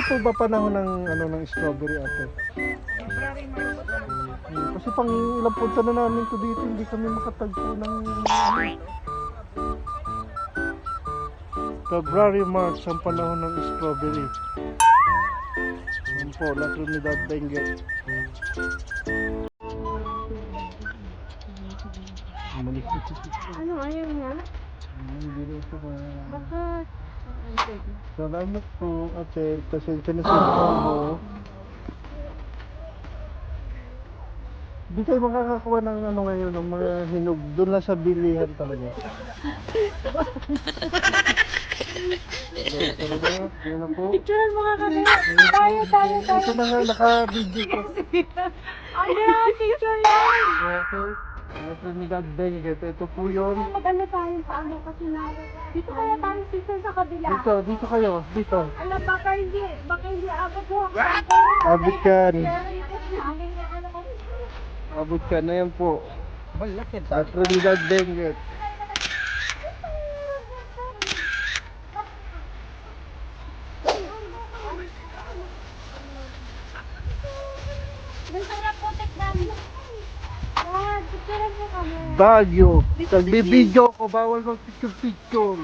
po ba panahon ng ano ng strawberry ate? Kasi pang ilang punta na namin to dito, hindi kami makatagpo ng February, March ang panahon ng strawberry. Yan po, La Trinidad Benguet. Ano, ayaw niya? Hindi rin ito ba? Bakit? Salamat po ate, pasensya na sa mo. Di kayo makakakuha ng ano ngayon, ng mga hinog doon lang sa bilihan talaga. Yan na po. Picturean mo nga kami. Tayo. Ito na nga, naka-video ko. Ay, picture yan. Trinidad Benguet, ito po yun. Mag-ano tayo sa ano kasi na. Dito kaya tayo sister sa kabila. Dito kayo, dito. Alam, baka hindi abot mo. Abot ka. Akin na ano kasi. Abot ka na yan po. Malaki Sa Trinidad Benguet. Ganito na putik namin. Dad, picturean mo kami. Baguio. Nagbibideo ko, bawal mag picture-picture.